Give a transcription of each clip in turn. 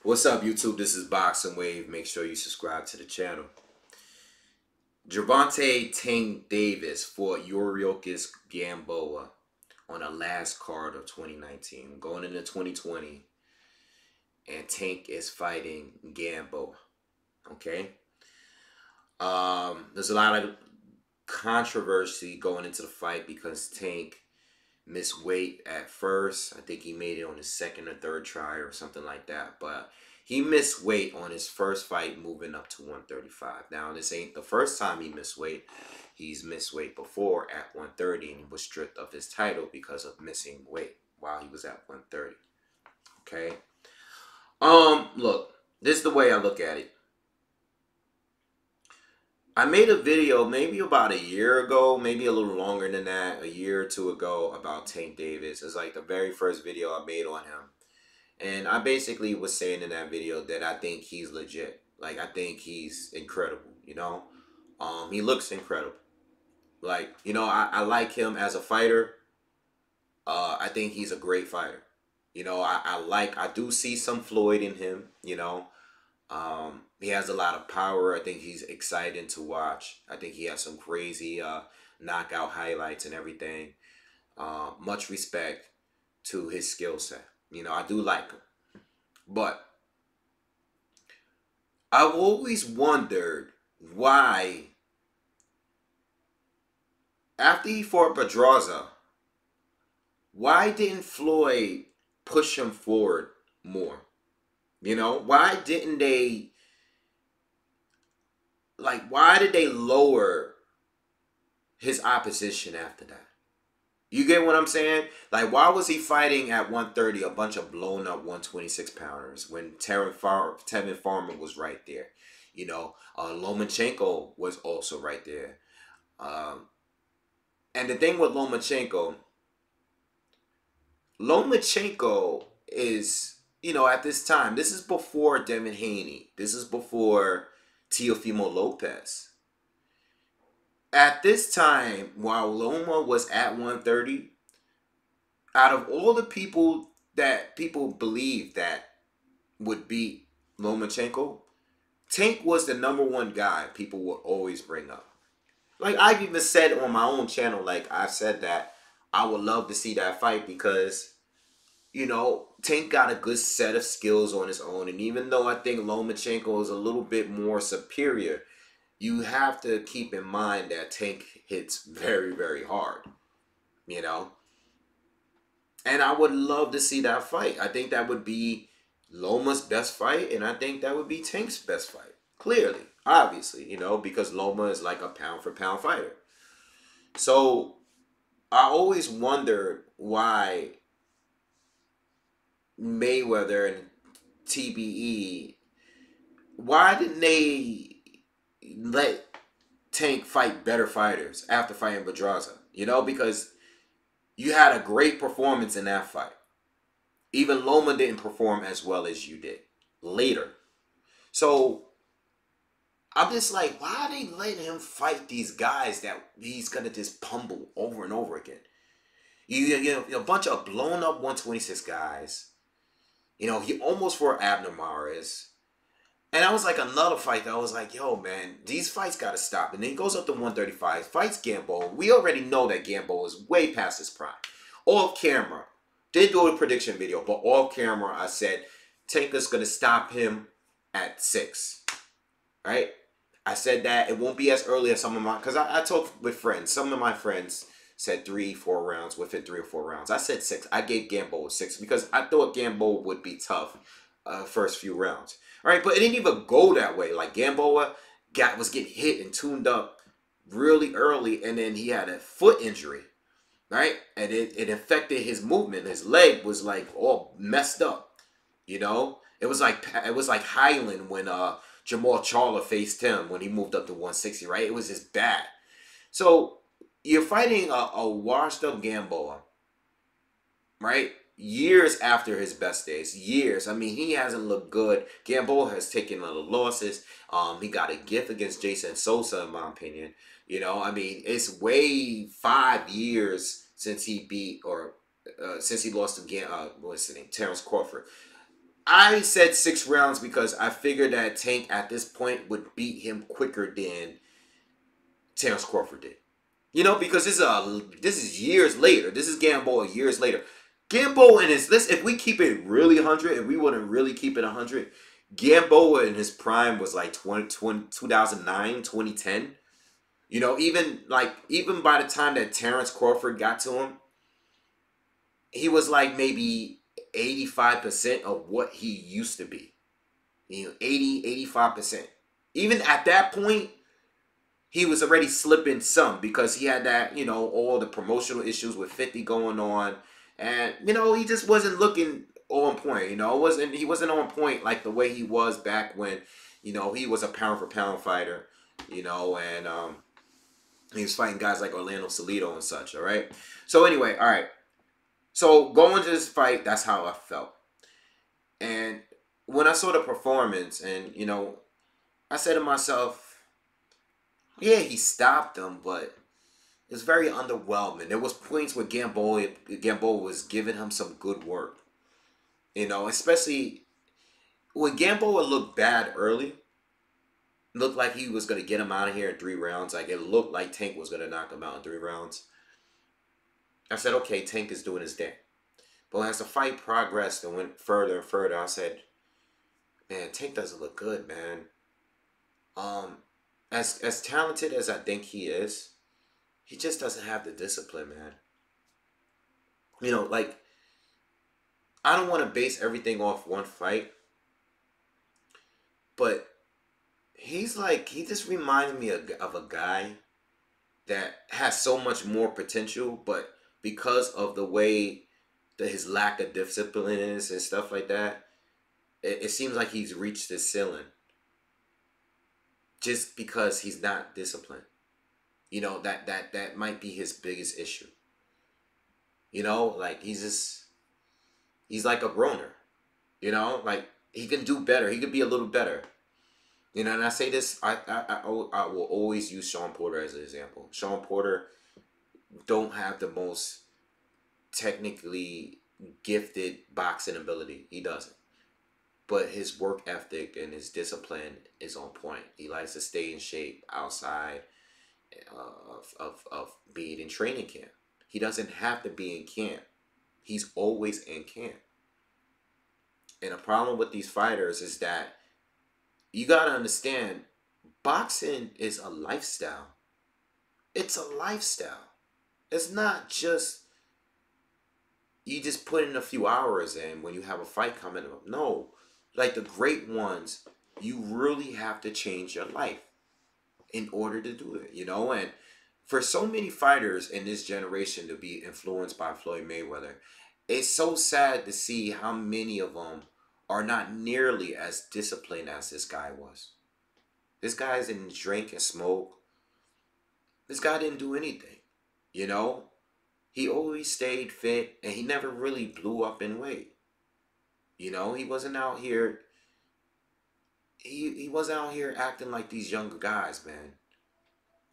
What's up, YouTube? This is BoxingWave. Make sure you subscribe to the channel. Gervonta Tank Davis fought Yuriorkis Gamboa on the last card of 2019. Going into 2020, and Tank is fighting Gamboa. Okay? There's a lot of controversy going into the fight because Tank missed weight at first. I think he made it on his second or third try or something like that. But he missed weight on his first fight moving up to 135. Now, this ain't the first time he missed weight. He's missed weight before at 130, and he was stripped of his title because of missing weight while he was at 130. Okay? Look, this is the way I look at it. I made a video maybe about a year ago, maybe a little longer than that, a year or two ago, about Tank Davis. It's like the very first video I made on him. And I basically was saying in that video that I think he's legit. Like, I think he's incredible, you know? He looks incredible. Like, you know, I like him as a fighter. I think he's a great fighter. You know, I do see some Floyd in him, you know? He has a lot of power. I think he's exciting to watch. I think he has some crazy knockout highlights and everything. Much respect to his skill set. You know, I do like him. But I've always wondered why, after he fought Pedraza, why didn't Floyd push him forward more? You know, why didn't they, like, why did they lower his opposition after that? You get what I'm saying? Like, why was he fighting at 130 a bunch of blown up 126 pounders when Tevin Farmer was right there? You know, Lomachenko was also right there. And the thing with Lomachenko is, you know, at this time, this is before Devin Haney. This is before Teofimo Lopez. At this time, while Loma was at 130, out of all the people that people believe that would beat Lomachenko, Tank was the #1 guy people would always bring up. Like, I've even said on my own channel, like, I've said that I would love to see that fight because, you know, Tank got a good set of skills on his own. And even though I think Lomachenko is a little bit more superior, you have to keep in mind that Tank hits very, very hard, you know? And I would love to see that fight. I think that would be Loma's best fight, and I think that would be Tank's best fight. Clearly, obviously, you know, because Loma is like a pound-for-pound fighter. So, I always wondered why Mayweather and TBE, why didn't they let Tank fight better fighters after fighting Pedraza? You know, because you had a great performance in that fight. Even Loma didn't perform as well as you did later. So I'm just like, why are they letting him fight these guys that he's gonna just pummel over and over again? You know, a bunch of blown up 126 guys. You know, he almost fought Abner Mares. And that was like another fight that I was like, yo, man, these fights got to stop. And then he goes up to 135, fights Gamboa. We already know that Gamboa is way past his prime. Off camera. Did do a prediction video, but off camera I said Tank is going to stop him at 6. Right? I said that it won't be as early as some of my, because I talked with friends. Some of my friends said 3-4 rounds, within 3 or 4 rounds. I said 6. I gave Gamboa 6 because I thought Gamboa would be tough first few rounds. All right, but it didn't even go that way. Like, Gamboa was getting hit and tuned up really early, and then he had a foot injury, right? And it affected his movement. His leg was like all messed up, you know. It was like Highland when Jamal Charlo faced him when he moved up to 160, right? It was just bad. So you're fighting a washed up Gamboa, right? Years after his best days. Years. I mean, he hasn't looked good. Gamboa has taken a little losses. He got a gift against Jason Sosa, in my opinion. You know, I mean, it's way 5 years since he beat, or since he lost to, what's his name, Terrence Crawford. I said 6 rounds because I figured that Tank at this point would beat him quicker than Terrence Crawford did. You know, because this is years later. This is Gamboa years later. Gamboa in his list, if we keep it really 100, if we wouldn't really keep it 100, Gamboa in his prime was like 2009, 2010. You know, even by the time that Terrence Crawford got to him, he was like maybe 85% of what he used to be. You know, 85%. Even at that point, he was already slipping some because he had that, you know, all the promotional issues with 50 going on. And, you know, he just wasn't looking on point. You know, he wasn't on point like the way he was back when, you know, he was a pound for pound fighter, you know, and he was fighting guys like Orlando Salido and such, all right? So anyway, all right. So going to this fight, that's how I felt. And when I saw the performance and, you know, I said to myself, yeah, he stopped him, but it was very underwhelming. There was points where Gamboa was giving him some good work. You know, especially when Gamboa looked bad early, looked like he was going to get him out of here in 3 rounds. Like, it looked like Tank was going to knock him out in 3 rounds. I said, okay, Tank is doing his thing. But as the fight progressed and went further and further, I said, man, Tank doesn't look good, man. As talented as I think he is, he just doesn't have the discipline, man. You know, like, I don't want to base everything off one fight, but he just reminds me of a guy that has so much more potential, but because of the way that his lack of discipline is and stuff like that, it seems like he's reached his ceiling just because he's not disciplined. You know, that might be his biggest issue. You know, like he's like a groaner. You know, like he can do better. He could be a little better. You know, and I say this, I will always use Sean Porter as an example. Sean Porter don't have the most technically gifted boxing ability. He doesn't. But his work ethic and his discipline is on point. He likes to stay in shape outside of being in training camp. He doesn't have to be in camp. He's always in camp. And the problem with these fighters is that you got to understand, boxing is a lifestyle. It's a lifestyle. It's not just you just put in a few hours in when you have a fight coming up. No. Like the great ones, you really have to change your life in order to do it, you know? And for so many fighters in this generation to be influenced by Floyd Mayweather, it's so sad to see how many of them are not nearly as disciplined as this guy was. This guy didn't drink and smoke. This guy didn't do anything, you know? He always stayed fit and he never really blew up in weight. You know, he wasn't out here. He wasn't out here acting like these younger guys, man.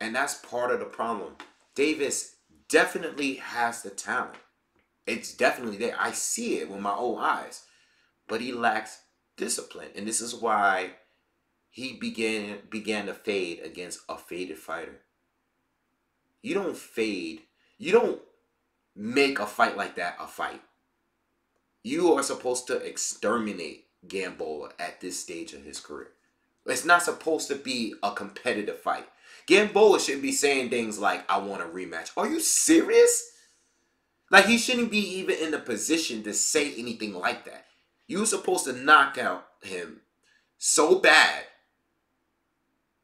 And that's part of the problem. Davis definitely has the talent. It's definitely there. I see it with my own eyes. But he lacks discipline. And this is why he began to fade against a faded fighter. You don't fade. You don't make a fight like that a fight. You are supposed to exterminate Gamboa at this stage of his career. It's not supposed to be a competitive fight. Gamboa should be saying things like, I want a rematch. Are you serious? Like, he shouldn't be even in the position to say anything like that. You're supposed to knock out him so bad.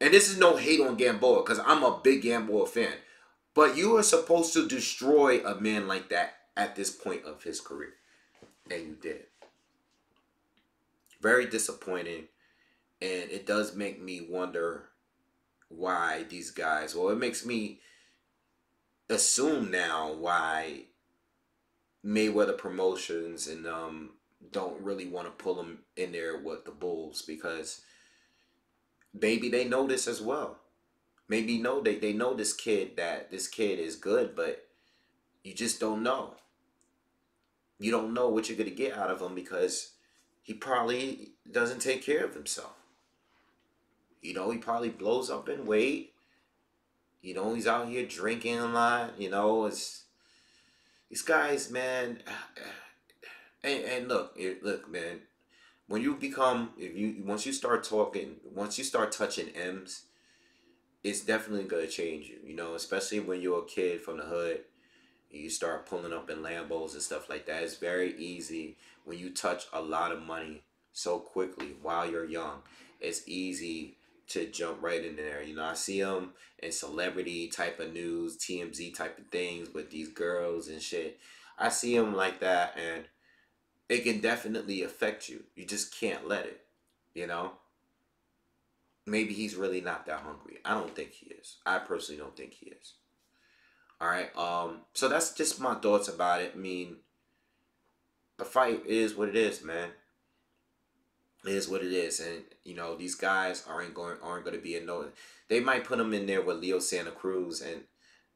And this is no hate on Gamboa, because I'm a big Gamboa fan. But you are supposed to destroy a man like that at this point of his career. And you did. Very disappointing. And it does make me wonder why these guys... Well, it makes me assume now why Mayweather Promotions and don't really want to pull them in there with the Bulls, because maybe they know this as well. Maybe they know this kid, that this kid is good, but you just don't know. You don't know what you're going to get out of him, because he probably doesn't take care of himself. You know, he probably blows up in weight. You know, he's out here drinking a lot. You know, it's these guys, man. And look, look, man. When you become, if you once you start talking, once you start touching M's, it's definitely gonna change you. You know, especially when you're a kid from the hood, and you start pulling up in Lambos and stuff like that. It's very easy when you touch a lot of money so quickly while you're young. It's easy to jump right in there. You know, I see them in celebrity type of news, TMZ type of things with these girls and shit. I see them like that, and it can definitely affect you. You just can't let it. You know, maybe he's really not that hungry. I don't think he is. I personally don't think he is. All right. So that's just my thoughts about it. I mean, the fight is what it is, man. It is what it is, and you know these guys aren't going to be in no. They might put him in there with Leo Santa Cruz, and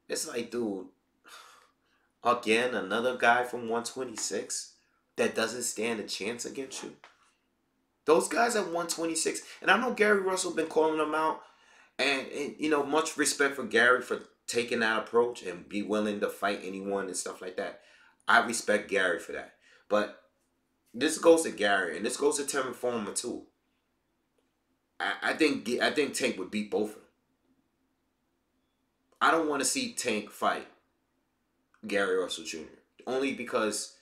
it's like, dude, again another guy from 126 that doesn't stand a chance against you. Those guys at 126, and I know Gary Russell been calling them out, and you know much respect for Gary for taking that approach and be willing to fight anyone and stuff like that. I respect Gary for that, but this goes to Gary, and this goes to Tim Informer too. I think Tank would beat both of them. I don't want to see Tank fight Gary Russell Jr. only because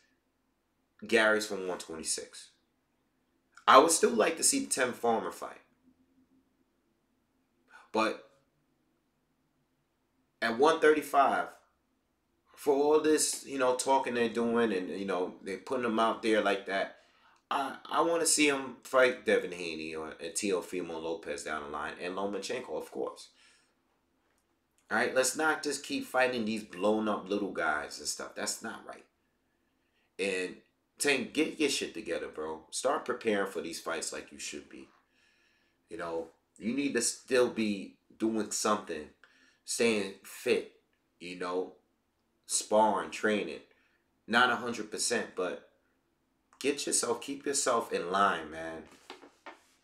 Gary's from 126. I would still like to see the Tim Farmer fight, but at 135, for all this, you know, talking they're doing, and you know they're putting him out there like that. I want to see him fight Devin Haney or Teofimo Lopez down the line, and Lomachenko, of course. All right, let's not just keep fighting these blown up little guys and stuff. That's not right. And Tank, get your shit together, bro. Start preparing for these fights like you should be. You know, you need to still be doing something, staying fit. You know, sparring, training, not 100%, but keep yourself in line, man.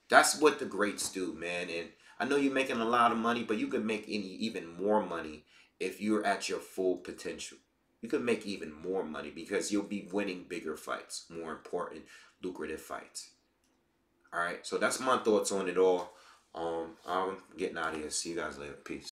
That's what the greats do, man. And I know you're making a lot of money, but you can make even more money if you're at your full potential. You can make even more money because you'll be winning bigger fights, more important, lucrative fights. All right, so that's my thoughts on it all. I'm getting out of here. See you guys later. Peace.